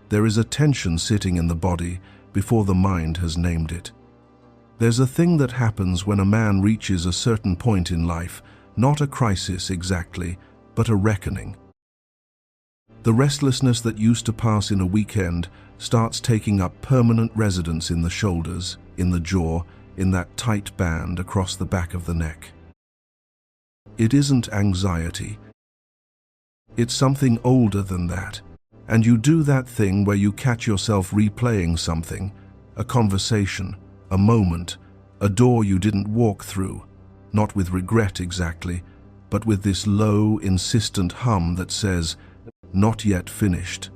There is a tension sitting in the body before the mind has named it. There's a thing that happens when a man reaches a certain point in life, not a crisis exactly, but a reckoning. The restlessness that used to pass in a weekend starts taking up permanent residence in the shoulders, in the jaw, in that tight band across the back of the neck. It isn't anxiety. It's something older than that. And you do that thing where you catch yourself replaying something, a conversation, a moment, a door you didn't walk through, not with regret exactly, but with this low, insistent hum that says, "Not yet finished."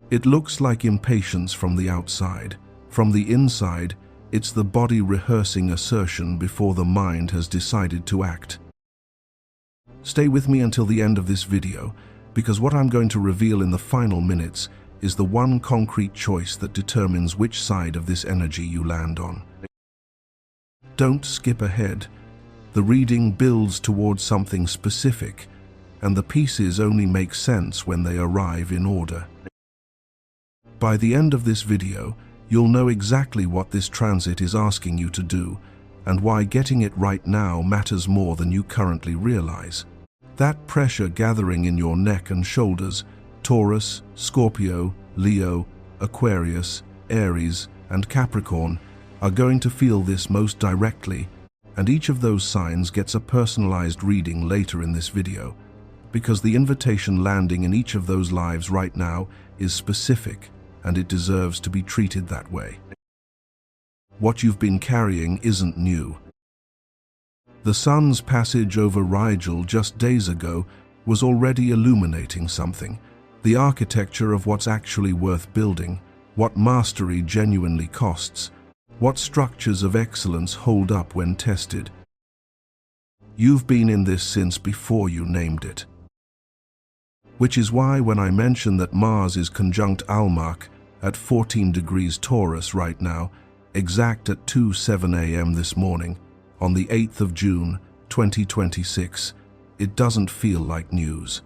It looks like impatience from the outside. From the inside, it's the body rehearsing assertion before the mind has decided to act. Stay with me until the end of this video, because what I'm going to reveal in the final minutes is the one concrete choice that determines which side of this energy you land on. Don't skip ahead. The reading builds towards something specific, and the pieces only make sense when they arrive in order. By the end of this video, you'll know exactly what this transit is asking you to do, and why getting it right now matters more than you currently realize. That pressure gathering in your neck and shoulders, Taurus, Scorpio, Leo, Aquarius, Aries, and Capricorn are going to feel this most directly, and each of those signs gets a personalized reading later in this video, because the invitation landing in each of those lives right now is specific, and it deserves to be treated that way. What you've been carrying isn't new. The sun's passage over Rigel just days ago was already illuminating something, the architecture of what's actually worth building, what mastery genuinely costs, what structures of excellence hold up when tested. You've been in this since before you named it. Which is why when I mention that Mars is conjunct Almach at 14 degrees Taurus right now, exact at 2:07 a.m. this morning, on the 8th of June, 2026, it doesn't feel like news.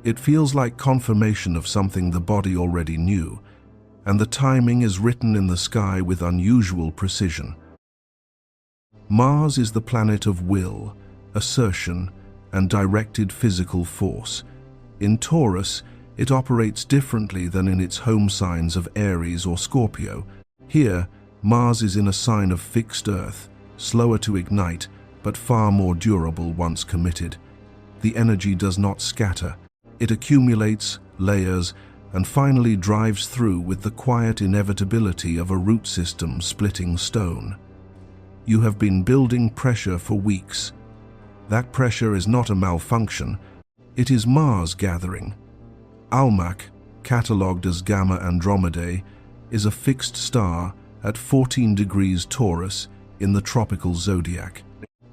It feels like confirmation of something the body already knew, and the timing is written in the sky with unusual precision. Mars is the planet of will, assertion, and directed physical force. In Taurus, it operates differently than in its home signs of Aries or Scorpio. Here, Mars is in a sign of fixed Earth, slower to ignite, but far more durable once committed. The energy does not scatter. It accumulates, layers, and finally drives through with the quiet inevitability of a root system splitting stone. You have been building pressure for weeks. That pressure is not a malfunction. It is Mars gathering. Almach, catalogued as Gamma Andromedae, is a fixed star at 14 degrees Taurus in the tropical zodiac.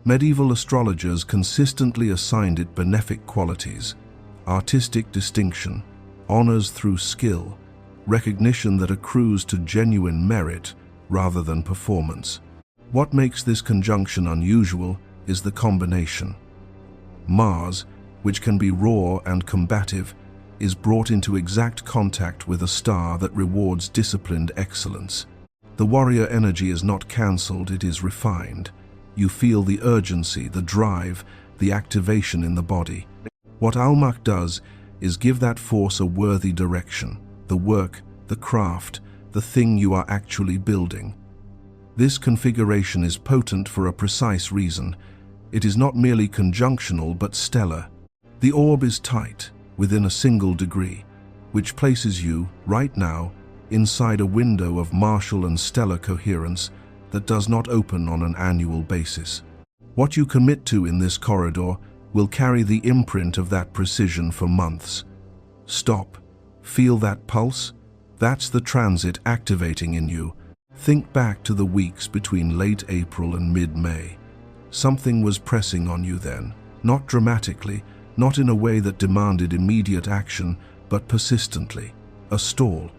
Medieval astrologers consistently assigned it benefic qualities, artistic distinction, honors through skill, recognition that accrues to genuine merit rather than performance. What makes this conjunction unusual is the combination. Mars, which can be raw and combative, is brought into exact contact with a star that rewards disciplined excellence. The warrior energy is not cancelled, it is refined. You feel the urgency, the drive, the activation in the body. What Almach does is give that force a worthy direction, the work, the craft, the thing you are actually building. This configuration is potent for a precise reason. It is not merely conjunctional but stellar. The orb is tight, within a single degree, which places you, right now, inside a window of martial and stellar coherence that does not open on an annual basis. What you commit to in this corridor will carry the imprint of that precision for months. Stop. Feel that pulse? That's the transit activating in you. Think back to the weeks between late April and mid-May. Something was pressing on you then, not dramatically, not in a way that demanded immediate action, but persistently. A stall.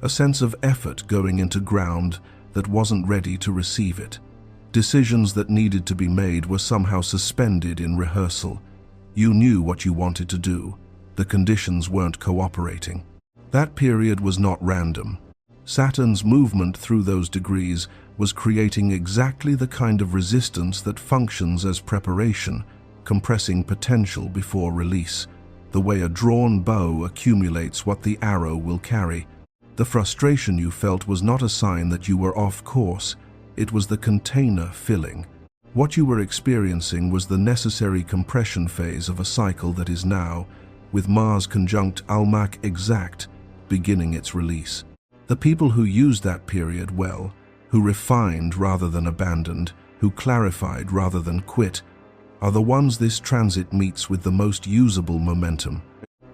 A sense of effort going into ground that wasn't ready to receive it. Decisions that needed to be made were somehow suspended in rehearsal. You knew what you wanted to do. The conditions weren't cooperating. That period was not random. Saturn's movement through those degrees was creating exactly the kind of resistance that functions as preparation, compressing potential before release, the way a drawn bow accumulates what the arrow will carry. The frustration you felt was not a sign that you were off course, it was the container filling. What you were experiencing was the necessary compression phase of a cycle that is now, with Mars conjunct Almach exact, beginning its release. The people who used that period well, who refined rather than abandoned, who clarified rather than quit, are the ones this transit meets with the most usable momentum.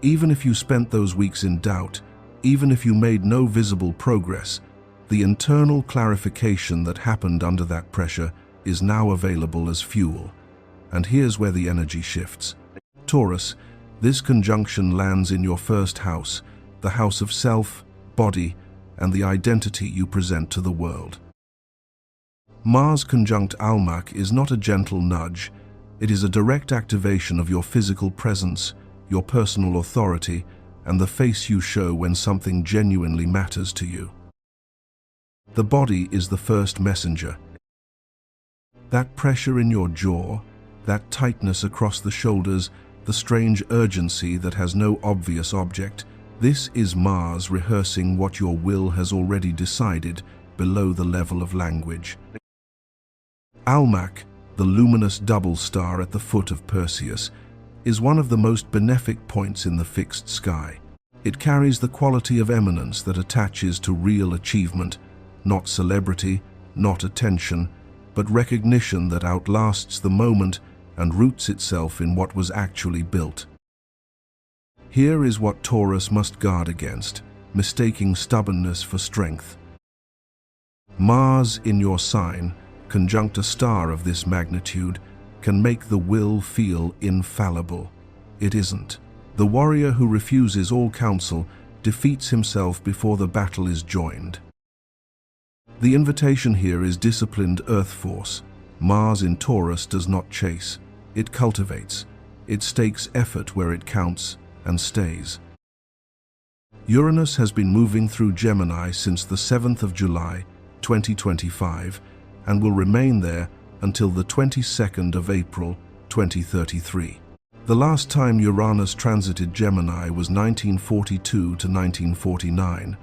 Even if you spent those weeks in doubt, even if you made no visible progress, the internal clarification that happened under that pressure is now available as fuel. And here's where the energy shifts. Taurus, this conjunction lands in your first house, the house of self, body, and the identity you present to the world. Mars conjunct Almach is not a gentle nudge, it is a direct activation of your physical presence, your personal authority, and the face you show when something genuinely matters to you. The body is the first messenger. That pressure in your jaw, that tightness across the shoulders, the strange urgency that has no obvious object, this is Mars rehearsing what your will has already decided below the level of language. Almach, the luminous double star at the foot of Perseus, is one of the most benefic points in the fixed sky. It carries the quality of eminence that attaches to real achievement, not celebrity, not attention, but recognition that outlasts the moment and roots itself in what was actually built. Here is what Taurus must guard against, mistaking stubbornness for strength. Mars in your sign, conjunct a star of this magnitude, can make the will feel infallible. It isn't. The warrior who refuses all counsel defeats himself before the battle is joined. The invitation here is disciplined earth force. Mars in Taurus does not chase, it cultivates. It stakes effort where it counts and stays. Uranus has been moving through Gemini since the 7th of July, 2025, and will remain there until the 22nd of April, 2033. The last time Uranus transited Gemini was 1942 to 1949,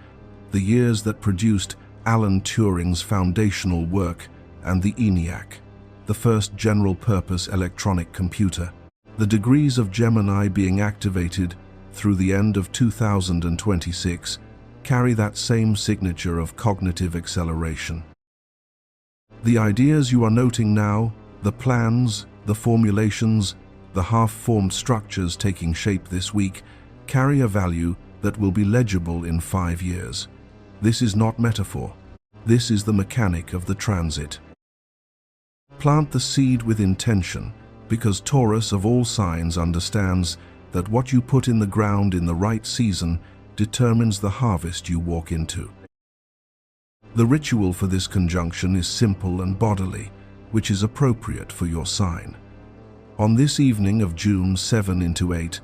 the years that produced Alan Turing's foundational work and the ENIAC, the first general-purpose electronic computer. The degrees of Gemini being activated through the end of 2026 carry that same signature of cognitive acceleration. The ideas you are noting now, the plans, the formulations, the half-formed structures taking shape this week, carry a value that will be legible in 5 years. This is not metaphor. This is the mechanic of the transit. Plant the seed with intention, because Taurus of all signs understands that what you put in the ground in the right season determines the harvest you walk into. The ritual for this conjunction is simple and bodily, which is appropriate for your sign. On this evening of June 7 into 8,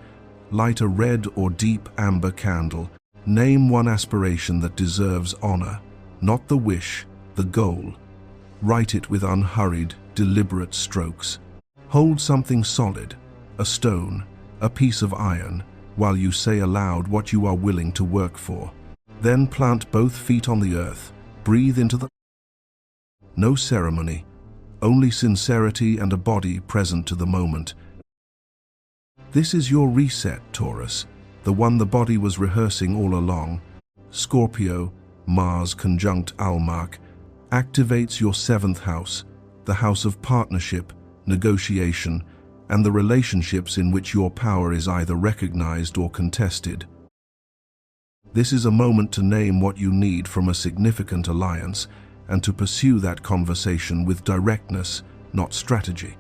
light a red or deep amber candle. Name one aspiration that deserves honor, not the wish, the goal. Write it with unhurried, deliberate strokes. Hold something solid, a stone, a piece of iron, while you say aloud what you are willing to work for. Then plant both feet on the earth. Breathe into the... No ceremony, only sincerity and a body present to the moment. This is your reset, Taurus, the one the body was rehearsing all along. Scorpio, Mars conjunct Almach, activates your 7th house, the house of partnership, negotiation, and the relationships in which your power is either recognized or contested. This is a moment to name what you need from a significant alliance and to pursue that conversation with directness, not strategy.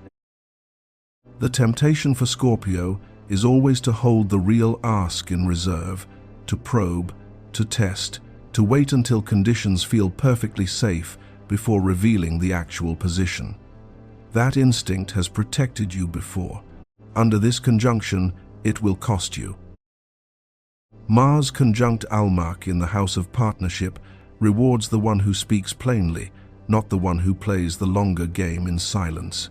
The temptation for Scorpio is always to hold the real ask in reserve, to probe, to test, to wait until conditions feel perfectly safe before revealing the actual position. That instinct has protected you before. Under this conjunction, it will cost you. Mars conjunct Almach in the house of partnership rewards the one who speaks plainly, not the one who plays the longer game in silence.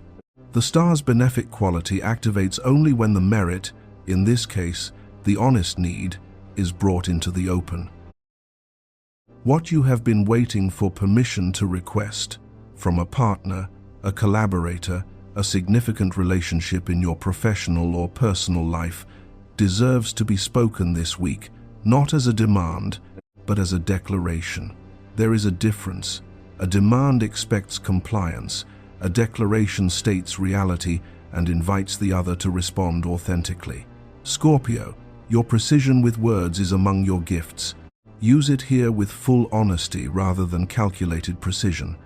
The star's benefic quality activates only when the merit, in this case, the honest need, is brought into the open. What you have been waiting for permission to request from a partner, a collaborator, a significant relationship in your professional or personal life deserves to be spoken this week, not as a demand, but as a declaration. There is a difference. A demand expects compliance. A declaration states reality and invites the other to respond authentically. Scorpio, your precision with words is among your gifts. Use it here with full honesty rather than calculated precision.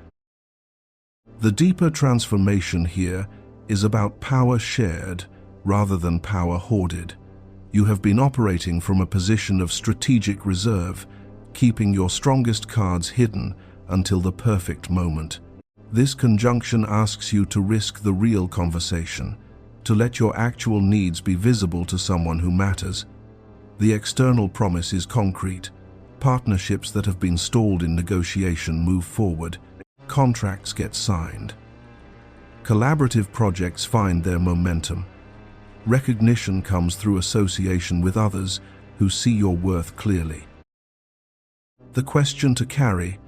The deeper transformation here is about power shared rather than power hoarded. You have been operating from a position of strategic reserve, keeping your strongest cards hidden until the perfect moment. This conjunction asks you to risk the real conversation, to let your actual needs be visible to someone who matters. The external promise is concrete. Partnerships that have been stalled in negotiation move forward. Contracts get signed. Collaborative projects find their momentum. Recognition comes through association with others who see your worth clearly. The question to carry: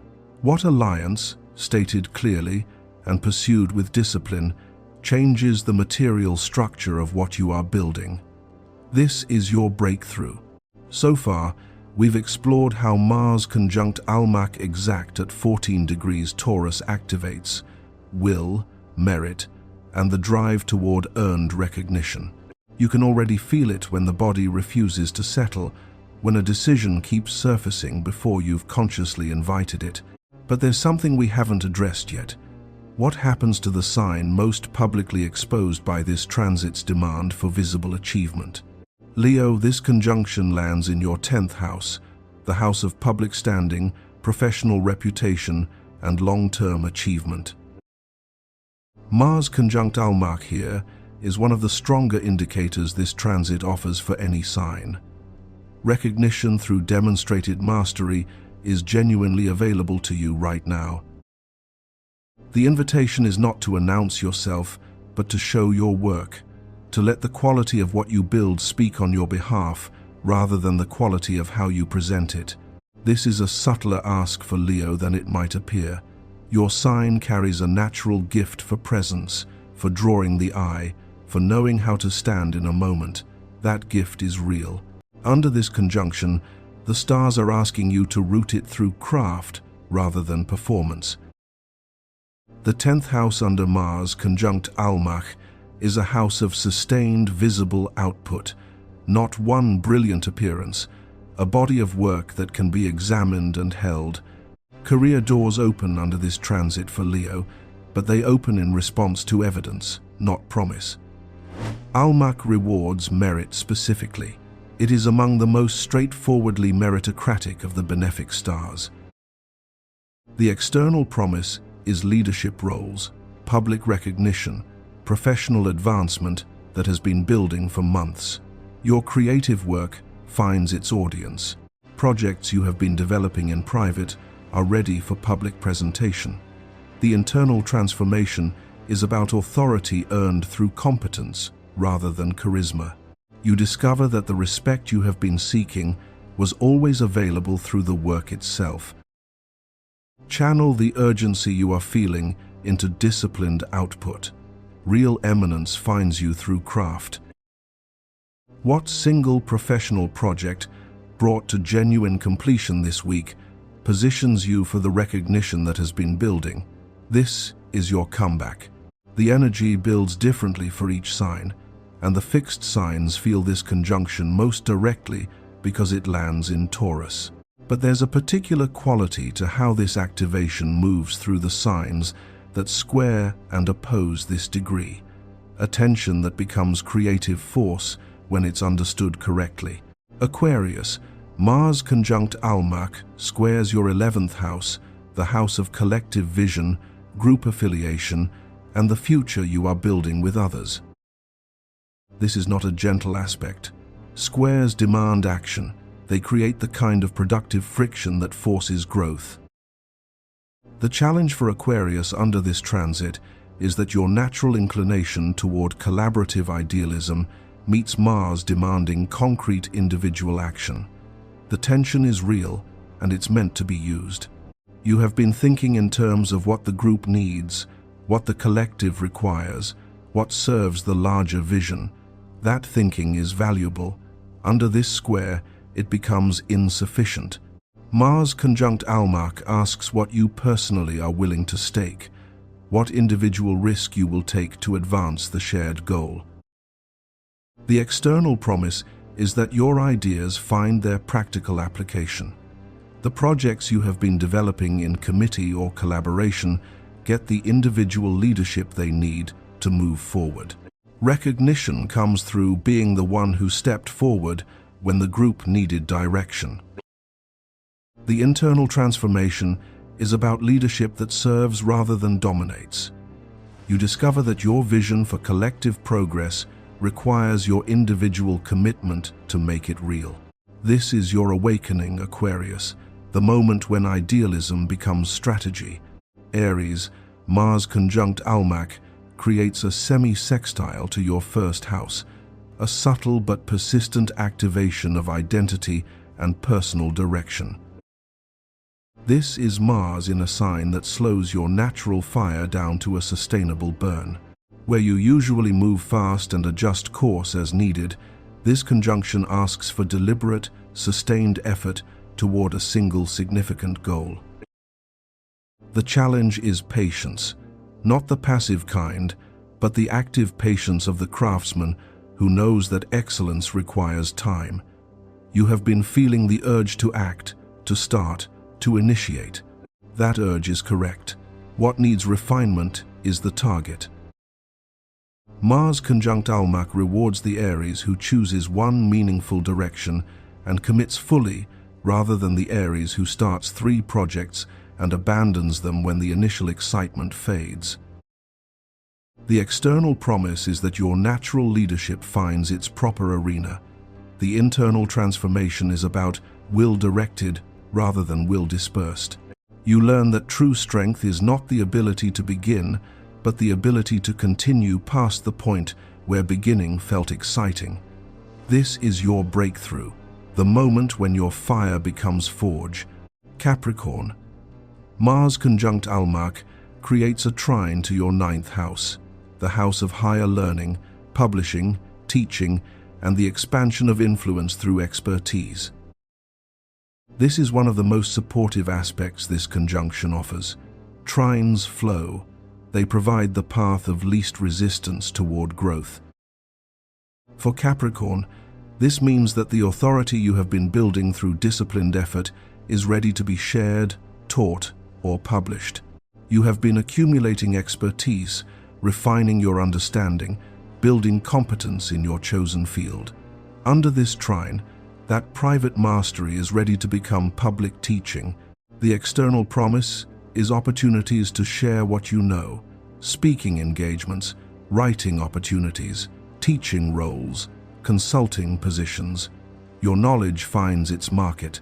what alliance, stated clearly and pursued with discipline, changes the material structure of what you are building? This is your breakthrough. So far, we've explored how Mars conjunct Almach exact at 14 degrees Taurus activates will, merit, and the drive toward earned recognition. You can already feel it when the body refuses to settle, when a decision keeps surfacing before you've consciously invited it. But there's something we haven't addressed yet. What happens to the sign most publicly exposed by this transit's demand for visible achievement? Leo, this conjunction lands in your 10th house, the house of public standing, professional reputation, and long-term achievement. Mars conjunct Almach here is one of the stronger indicators this transit offers for any sign. Recognition through demonstrated mastery is genuinely available to you right now. The invitation is not to announce yourself, but to show your work, to let the quality of what you build speak on your behalf rather than the quality of how you present it. This is a subtler ask for Leo than it might appear. Your sign carries a natural gift for presence, for drawing the eye, for knowing how to stand in a moment. That gift is real. Under this conjunction, the stars are asking you to root it through craft rather than performance. The 10th house under Mars conjunct Almach is a house of sustained visible output, not one brilliant appearance, a body of work that can be examined and held. Career doors open under this transit for Leo, but they open in response to evidence, not promise. Almach rewards merit specifically. It is among the most straightforwardly meritocratic of the benefic stars. The external promise is leadership roles, public recognition, professional advancement that has been building for months. Your creative work finds its audience. Projects you have been developing in private are ready for public presentation. The internal transformation is about authority earned through competence rather than charisma. You discover that the respect you have been seeking was always available through the work itself. Channel the urgency you are feeling into disciplined output. Real eminence finds you through craft. What single professional project, brought to genuine completion this week, positions you for the recognition that has been building? This is your comeback. The energy builds differently for each sign, and the fixed signs feel this conjunction most directly because it lands in Taurus. But there's a particular quality to how this activation moves through the signs that square and oppose this degree, a tension that becomes creative force when it's understood correctly. Aquarius, Mars conjunct Almach squares your 11th house, the house of collective vision, group affiliation, and the future you are building with others. This is not a gentle aspect. Squares demand action. They create the kind of productive friction that forces growth. The challenge for Aquarius under this transit is that your natural inclination toward collaborative idealism meets Mars demanding concrete individual action. The tension is real, and it's meant to be used. You have been thinking in terms of what the group needs, what the collective requires, what serves the larger vision. That thinking is valuable. Under this square, it becomes insufficient. Mars conjunct Almach asks what you personally are willing to stake, what individual risk you will take to advance the shared goal. The external promise is that your ideas find their practical application. The projects you have been developing in committee or collaboration get the individual leadership they need to move forward. Recognition comes through being the one who stepped forward when the group needed direction. The internal transformation is about leadership that serves rather than dominates. You discover that your vision for collective progress requires your individual commitment to make it real. This is your awakening, Aquarius, the moment when idealism becomes strategy. Aries, Mars conjunct Almach, creates a semi-sextile to your first house, a subtle but persistent activation of identity and personal direction. This is Mars in a sign that slows your natural fire down to a sustainable burn. Where you usually move fast and adjust course as needed, this conjunction asks for deliberate, sustained effort toward a single significant goal. The challenge is patience, not the passive kind, but the active patience of the craftsman who knows that excellence requires time. You have been feeling the urge to act, to start, to initiate. That urge is correct. What needs refinement is the target. Mars conjunct Almach rewards the Aries who chooses one meaningful direction and commits fully, rather than the Aries who starts 3 projects and abandons them when the initial excitement fades. The external promise is that your natural leadership finds its proper arena. The internal transformation is about will directed rather than will dispersed. You learn that true strength is not the ability to begin, but the ability to continue past the point where beginning felt exciting. This is your breakthrough, the moment when your fire becomes forge. Capricorn, Mars conjunct Almach creates a trine to your 9th house, the house of higher learning, publishing, teaching, and the expansion of influence through expertise. This is one of the most supportive aspects this conjunction offers. Trines flow. They provide the path of least resistance toward growth. For Capricorn, this means that the authority you have been building through disciplined effort is ready to be shared, taught, or published. You have been accumulating expertise, refining your understanding, building competence in your chosen field. Under this trine, that private mastery is ready to become public teaching. The external promise is opportunities to share what you know, speaking engagements, writing opportunities, teaching roles, consulting positions. Your knowledge finds its market.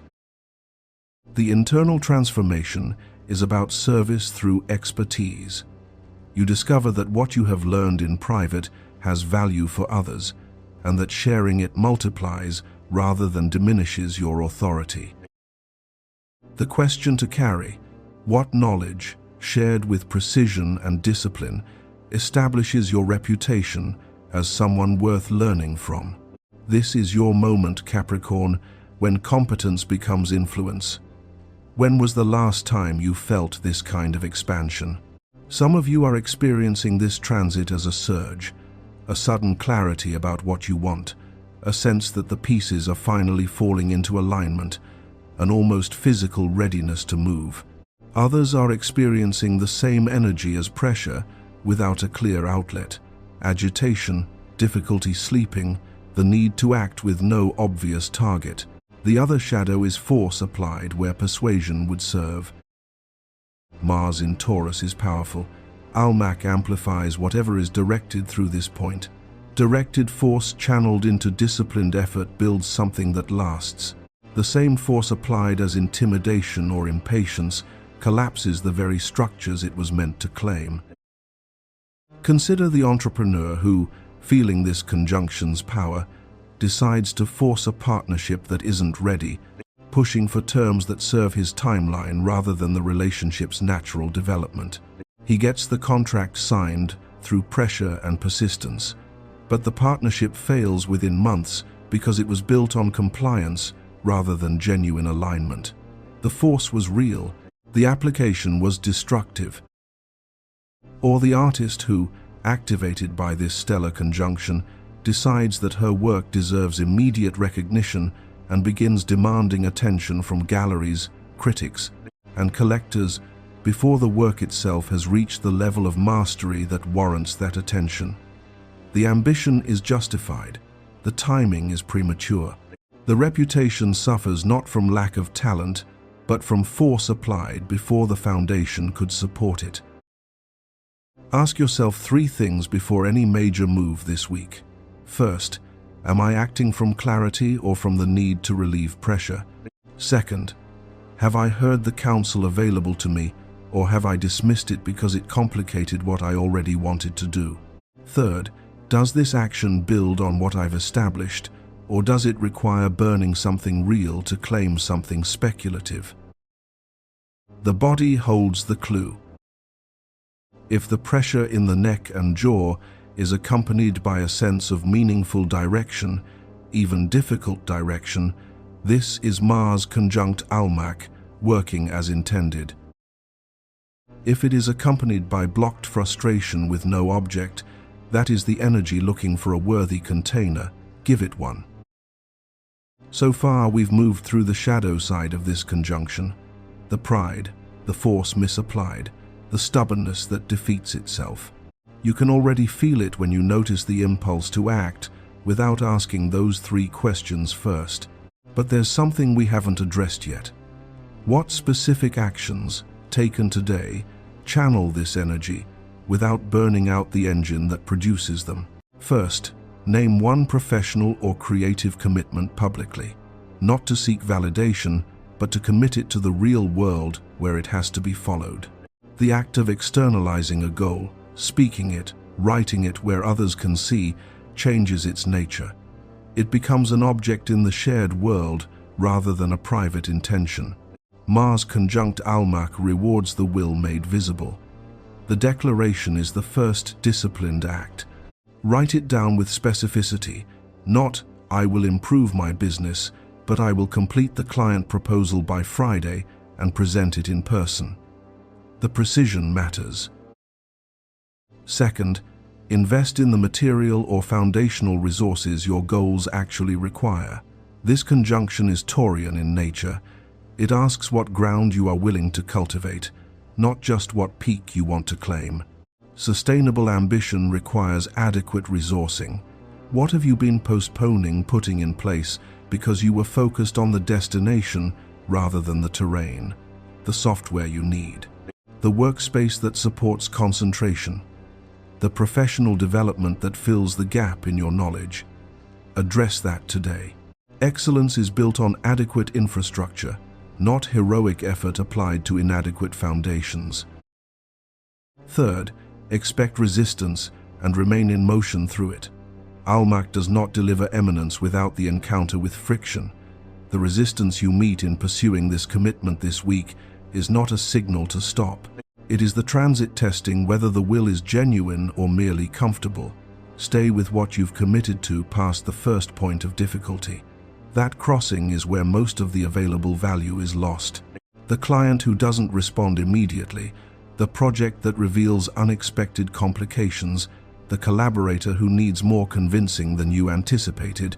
The internal transformation is about service through expertise. You discover that what you have learned in private has value for others, and that sharing it multiplies rather than diminishes your authority. The question to carry: what knowledge, shared with precision and discipline, establishes your reputation as someone worth learning from? This is your moment, Capricorn, when competence becomes influence. When was the last time you felt this kind of expansion? Some of you are experiencing this transit as a surge, a sudden clarity about what you want, a sense that the pieces are finally falling into alignment, an almost physical readiness to move. Others are experiencing the same energy as pressure without a clear outlet, agitation, difficulty sleeping, the need to act with no obvious target. The other shadow is force applied where persuasion would serve. Mars in Taurus is powerful. Almach amplifies whatever is directed through this point. Directed force channeled into disciplined effort builds something that lasts. The same force applied as intimidation or impatience collapses the very structures it was meant to claim. Consider the entrepreneur who, feeling this conjunction's power, decides to force a partnership that isn't ready, pushing for terms that serve his timeline rather than the relationship's natural development. He gets the contract signed through pressure and persistence, but the partnership fails within months because it was built on compliance rather than genuine alignment. The force was real, the application was destructive. Or the artist who, activated by this stellar conjunction, decides that her work deserves immediate recognition and begins demanding attention from galleries, critics, and collectors before the work itself has reached the level of mastery that warrants that attention. The ambition is justified, the timing is premature. The reputation suffers not from lack of talent, but from force applied before the foundation could support it. Ask yourself 3 things before any major move this week. First, am I acting from clarity or from the need to relieve pressure? Second, have I heard the counsel available to me, or have I dismissed it because it complicated what I already wanted to do? Third, does this action build on what I've established, or does it require burning something real to claim something speculative? The body holds the clue. If the pressure in the neck and jaw is accompanied by a sense of meaningful direction, even difficult direction, this is Mars conjunct Almach working as intended. If it is accompanied by blocked frustration with no object, that is the energy looking for a worthy container. Give it one. So far, we've moved through the shadow side of this conjunction. The pride, the force misapplied, the stubbornness that defeats itself. You can already feel it when you notice the impulse to act without asking those 3 questions first. But there's something we haven't addressed yet. What specific actions, taken today, channel this energy without burning out the engine that produces them? First, name one professional or creative commitment publicly, not to seek validation, but to commit it to the real world where it has to be followed. The act of externalizing a goal, speaking it, writing it where others can see, changes its nature. It becomes an object in the shared world rather than a private intention. Mars conjunct Almach rewards the will made visible. The declaration is the first disciplined act. Write it down with specificity, not "I will improve my business," but "I will complete the client proposal by Friday and present it in person." The precision matters. Second, invest in the material or foundational resources your goals actually require. This conjunction is Taurian in nature. It asks what ground you are willing to cultivate, not just what peak you want to claim. Sustainable ambition requires adequate resourcing. What have you been postponing putting in place because you were focused on the destination rather than the terrain, the software you need, the workspace that supports concentration, the professional development that fills the gap in your knowledge? Address that today. Excellence is built on adequate infrastructure, not heroic effort applied to inadequate foundations. Third, expect resistance and remain in motion through it. Almach does not deliver eminence without the encounter with friction. The resistance you meet in pursuing this commitment this week is not a signal to stop. It is the transit testing whether the will is genuine or merely comfortable. Stay with what you've committed to past the first point of difficulty. That crossing is where most of the available value is lost. The client who doesn't respond immediately, the project that reveals unexpected complications, the collaborator who needs more convincing than you anticipated,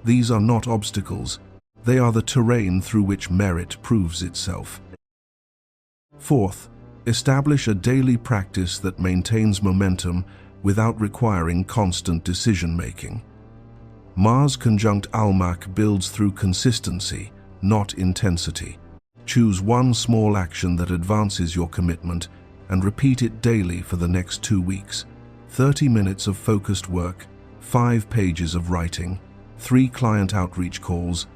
these are not obstacles. They are the terrain through which merit proves itself. Fourth, establish a daily practice that maintains momentum without requiring constant decision-making. Mars conjunct Almach builds through consistency, not intensity. Choose one small action that advances your commitment and repeat it daily for the next 2 weeks. 30 minutes of focused work, 5 pages of writing, 3 client outreach calls.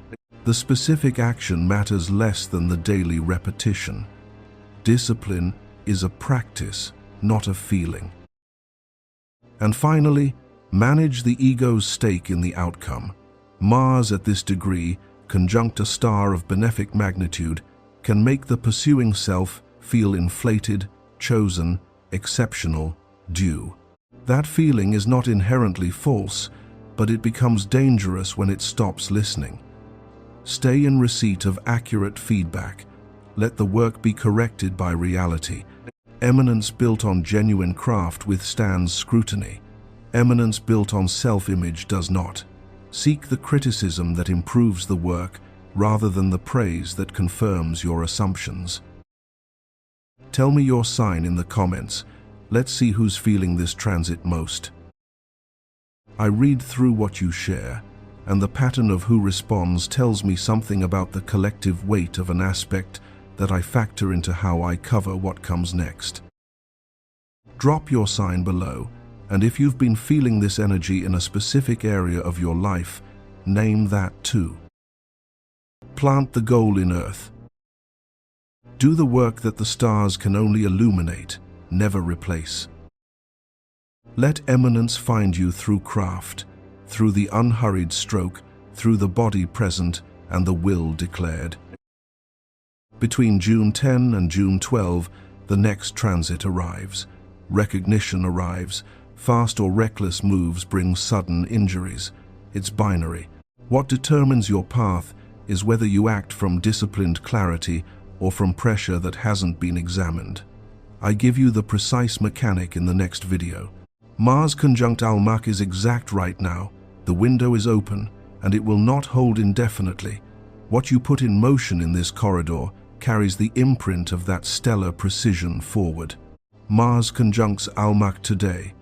The The specific action matters less than the daily repetition. Discipline is a practice, not a feeling. And finally, manage the ego's stake in the outcome. Mars at this degree, conjunct a star of benefic magnitude, can make the pursuing self feel inflated, chosen, exceptional, due. That feeling is not inherently false, but it becomes dangerous when it stops listening. Stay in receipt of accurate feedback. Let the work be corrected by reality. Eminence built on genuine craft withstands scrutiny. Eminence built on self-image does not. Seek the criticism that improves the work rather than the praise that confirms your assumptions. Tell me your sign in the comments. Let's see who's feeling this transit most. I read through what you share, and the pattern of who responds tells me something about the collective weight of an aspect that I factor into how I cover what comes next. Drop your sign below, and if you've been feeling this energy in a specific area of your life, name that too. Plant the goal in earth. Do the work that the stars can only illuminate, never replace. Let eminence find you through craft, through the unhurried stroke, through the body present and the will declared. Between June 10 and June 12, the next transit arrives. Recognition arrives. Fast or reckless moves bring sudden injuries. It's binary. What determines your path is whether you act from disciplined clarity or from pressure that hasn't been examined. I give you the precise mechanic in the next video. Mars conjunct Almach is exact right now. The window is open, and it will not hold indefinitely. What you put in motion in this corridor carries the imprint of that stellar precision forward. Mars conjuncts Almach today,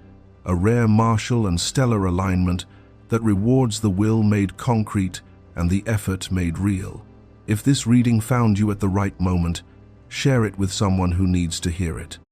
a rare martial and stellar alignment that rewards the will made concrete and the effort made real. If this reading found you at the right moment, share it with someone who needs to hear it.